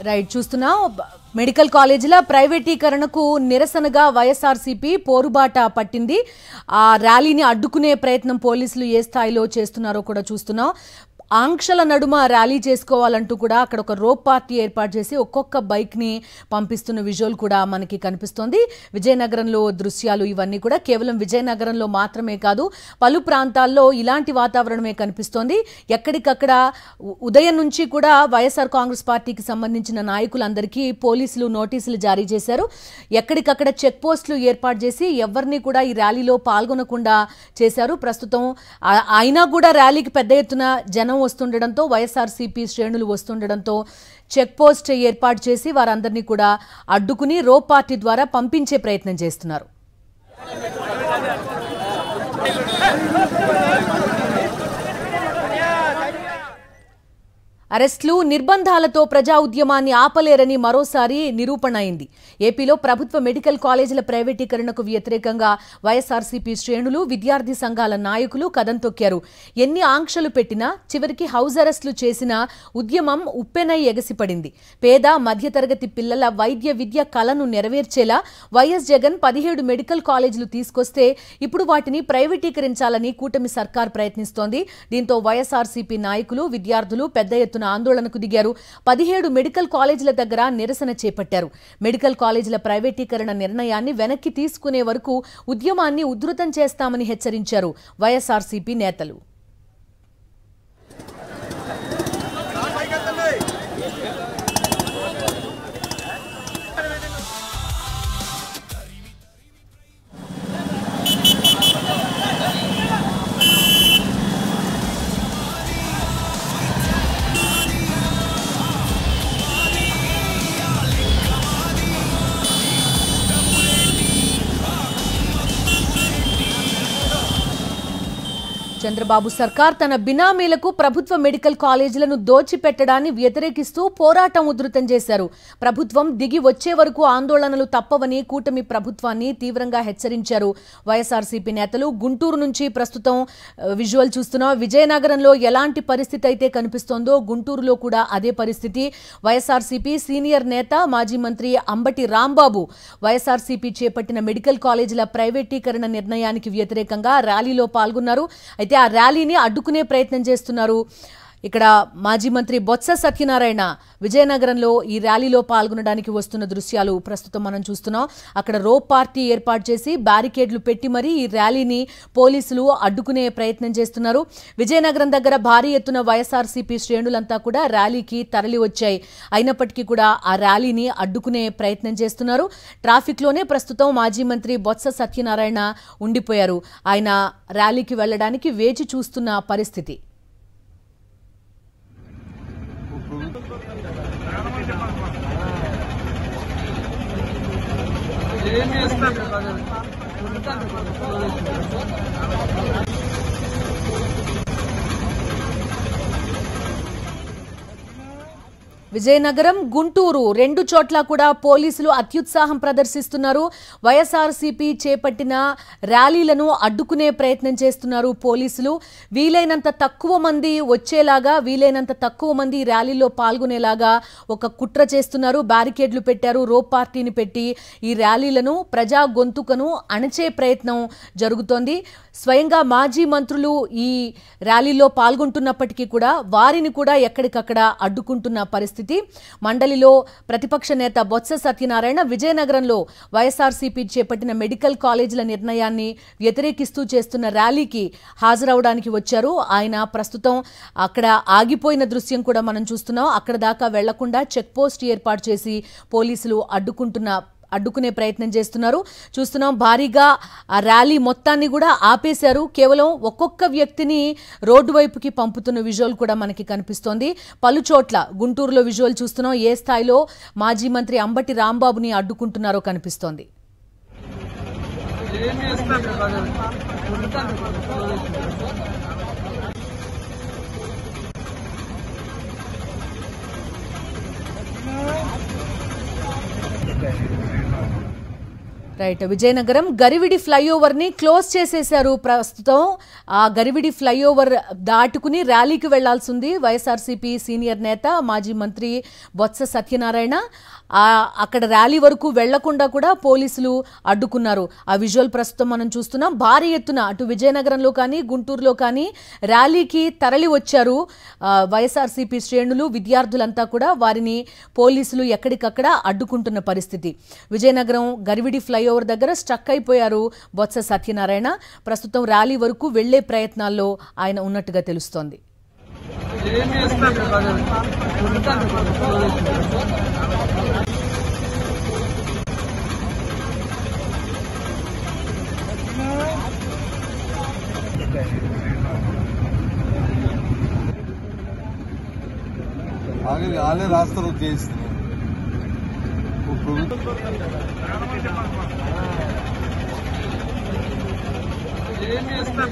Right చూస్తున్నాం medical కాలేజీల ప్రైవేటీకరణకు నిరసనగా వైఎస్ఆర్సీపీ పోరుబాట పట్టింది. ఆ ర్యాలీని అడ్డుకునే ప్రయత్నం పోలీసులు ఏ స్థాయిలో చేస్తున్నారో కూడా చూస్తున్నాం. ఆంక్షల నడుమ ర్యాలీ చేసుకోవాలంటూ కూడా అక్కడ ఒక రోప్ పార్టీ ఏర్పాటు చేసి ఒక్కొక్క బైక్ని పంపిస్తున్న విజువల్ కూడా మనకి కనిపిస్తోంది. విజయనగరంలో దృశ్యాలు ఇవన్నీ కూడా కేవలం విజయనగరంలో మాత్రమే కాదు, పలు ప్రాంతాల్లో ఇలాంటి వాతావరణమే కనిపిస్తోంది. ఎక్కడికక్కడ ఉదయం నుంచి కూడా వైఎస్ఆర్ కాంగ్రెస్ పార్టీకి సంబంధించిన నాయకులందరికీ పోలీసులు నోటీసులు జారీ చేశారు. ఎక్కడికక్కడ చెక్ పోస్టులు ఏర్పాటు చేసి ఎవరిని కూడా ఈ ర్యాలీలో పాల్గొనకుండా చేశారు. ప్రస్తుతం అయినా కూడా ర్యాలీకి పెద్ద ఎత్తున జనం వస్తుండడంతో, వైఎస్ఆర్సీపీ శ్రేణులు వస్తుండడంతో చెక్ పోస్ట్ ఏర్పాటు చేసి వారందరినీ కూడా అడ్డుకుని రోప్ పార్టీ ద్వారా పంపించే ప్రయత్నం చేస్తున్నారు. అరెస్టులు, నిర్బంధాలతో ప్రజా ఉద్యమాన్ని ఆపలేరని మరోసారి నిరూపణ అయింది. ఏపీలో ప్రభుత్వ మెడికల్ కాలేజీల ప్రైవేటీకరణకు వ్యతిరేకంగా వైఎస్ఆర్సీపీ శ్రేణులు, విద్యార్థి సంఘాల నాయకులు కదం తొక్కారు. ఎన్ని ఆంక్షలు పెట్టినా చివరికి హౌస్ అరెస్టులు చేసినా ఉద్యమం ఉప్పెనై ఎగసిపడింది. పేద మధ్యతరగతి పిల్లల వైద్య విద్య కలను నెరవేర్చేలా వైఎస్ జగన్ 17 మెడికల్ కాలేజీలు తీసుకొస్తే ఇప్పుడు వాటిని ప్రైవేటీకరించాలని కూటమి సర్కార్ ప్రయత్నిస్తోంది. దీంతో వైఎస్ఆర్సీపీ నాయకులు, విద్యార్థులు పెద్ద ఎత్తున ఆందోళనకు దిగారు. 17 మెడికల్ కాలేజీల దగ్గర నిరసన చేపట్టారు. మెడికల్ కాలేజీల ప్రైవేటీకరణ నిర్ణయాన్ని వెనక్కి తీసుకునే వరకు ఉద్యమాన్ని ఉధృతం చేస్తామని హెచ్చరించారు వైఎస్ఆర్సీపీ నేతలు. చంద్రబాబు సర్కార్ తన బినామీలకు ప్రభుత్వ మెడికల్ కాలేజీలను దోచిపెట్టడాన్ని వ్యతిరేకిస్తూ పోరాటం ఉధృతం చేశారు. ప్రభుత్వం దిగి వచ్చే వరకు ఆందోళనలు తప్పవని కూటమి ప్రభుత్వాన్ని తీవ్రంగా హెచ్చరించారు వైఎస్ఆర్సీపీ నేతలు. గుంటూరు నుంచి ప్రస్తుతం విజువల్ చూస్తున్నాం. విజయనగరంలో ఎలాంటి పరిస్థితి అయితే కనిపిస్తోందో గుంటూరులో కూడా అదే పరిస్థితి. వైఎస్ఆర్సీపీ సీనియర్ నేత, మాజీ మంత్రి అంబటి రాంబాబు వైఎస్ఆర్సీపీ చేపట్టిన మెడికల్ కాలేజీల ప్రైవేటీకరణ నిర్ణయానికి వ్యతిరేకంగా ర్యాలీలో పాల్గొన్నారు. అయితే ఆ ర్యాలీని అడ్డుకునే ప్రయత్నం చేస్తున్నారు. ఇక్కడ మాజీ మంత్రి బొత్స సత్యనారాయణ విజయనగరంలో ఈ ర్యాలీలో పాల్గొనడానికి వస్తున్న దృశ్యాలు ప్రస్తుతం మనం చూస్తున్నాం. అక్కడ రోప్ పార్టీ ఏర్పాటు చేసి బ్యారికేడ్లు పెట్టి మరీ ఈ ర్యాలీని పోలీసులు అడ్డుకునే ప్రయత్నం చేస్తున్నారు. విజయనగరం దగ్గర భారీ ఎత్తున వైఎస్ఆర్సీపీ శ్రేణులంతా కూడా ర్యాలీకి తరలి వచ్చాయి. అయినప్పటికీ కూడా ఆ ర్యాలీని అడ్డుకునే ప్రయత్నం చేస్తున్నారు. ట్రాఫిక్లోనే ప్రస్తుతం మాజీ మంత్రి బొత్స సత్యనారాయణ ఉండిపోయారు. ఆయన ర్యాలీకి వెళ్లడానికి వేచి చూస్తున్న పరిస్థితి. విజయనగరం, గుంటూరు రెండు చోట్ల కూడా పోలీసులు అత్యుత్సాహం ప్రదర్శిస్తున్నారు. వైఎస్ఆర్సీపీ చేపట్టిన ర్యాలీలను అడ్డుకునే ప్రయత్నం చేస్తున్నారు పోలీసులు. వీలైనంత తక్కువ మంది వచ్చేలాగా, వీలైనంత తక్కువ మంది ర్యాలీలో పాల్గొనేలాగా ఒక కుట్ర చేస్తున్నారు. బ్యారికేడ్లు పెట్టారు, రోప్ పార్టీని పెట్టి ఈ ర్యాలీలను, ప్రజా గొంతుకను అణచే ప్రయత్నం జరుగుతోంది. స్వయంగా మాజీ మంత్రులు ఈ ర్యాలీలో పాల్గొంటున్నప్పటికీ కూడా వారిని కూడా ఎక్కడికక్కడ అడ్డుకుంటున్న పరిస్థితి. మండలిలో ప్రతిపక్ష నేత బొత్స సత్యనారాయణ విజయనగరంలో వైఎస్ఆర్సీపీ చేపట్టిన మెడికల్ కాలేజీల నిర్ణయాన్ని వ్యతిరేకిస్తూ చేస్తున్న ర్యాలీకి హాజరవడానికి వచ్చారు. ఆయన ప్రస్తుతం అక్కడ ఆగిపోయిన దృశ్యం కూడా మనం చూస్తున్నాం. అక్కడ దాకా వెళ్లకుండా చెక్ పోస్ట్ ఏర్పాటు చేసి పోలీసులు అడ్డుకునే ప్రయత్నం చేస్తున్నారు. చూస్తున్నాం, భారీగా ఆ ర్యాలీ మొత్తాన్ని కూడా ఆపేశారు. కేవలం ఒక్కొక్క వ్యక్తిని రోడ్డు వైపుకి పంపుతున్న విజువల్ కూడా మనకి కనిపిస్తోంది. పలు చోట్ల గుంటూరులో విజువల్ చూస్తున్నాం. ఏ స్థాయిలో మాజీ మంత్రి అంబటి రాంబాబుని అడ్డుకుంటున్నారో కనిపిస్తోంది. రైట్. విజయనగరం గరివిడి ఫ్లైఓవర్ ని క్లోజ్ చేసేశారు. ప్రస్తుతం ఆ గరివిడి ఫ్లైఓవర్ దాటుకుని ర్యాలీకి వెళ్లాల్సి ఉంది. వైఎస్ఆర్సీపీ సీనియర్ నేత మాజీ మంత్రి బొత్స సత్యనారాయణ అక్కడ ర్యాలీ వరకు వెళ్లకుండా కూడా పోలీసులు అడ్డుకున్నారు. ఆ విజువల్ ప్రస్తుతం మనం చూస్తున్నాం. భారీ ఎత్తున అటు విజయనగరంలో కానీ గుంటూరులో కానీ ర్యాలీకి తరలి వచ్చారు వైఎస్ఆర్సీపీ శ్రేణులు, విద్యార్థులంతా కూడా. వారిని పోలీసులు ఎక్కడికక్కడ అడ్డుకుంటున్న పరిస్థితి. విజయనగరం గరివిడి ఫ్లైఓవర్ దగ్గర స్ట్రక్ అయిపోయారు బొత్స సత్యనారాయణ. ప్రస్తుతం ర్యాలీ వరకు వెళ్లే ప్రయత్నాల్లో ఆయన ఉన్నట్టుగా తెలుస్తోంది. आगे आले रास्ता रुक गए इसने ఏం చేస్తారు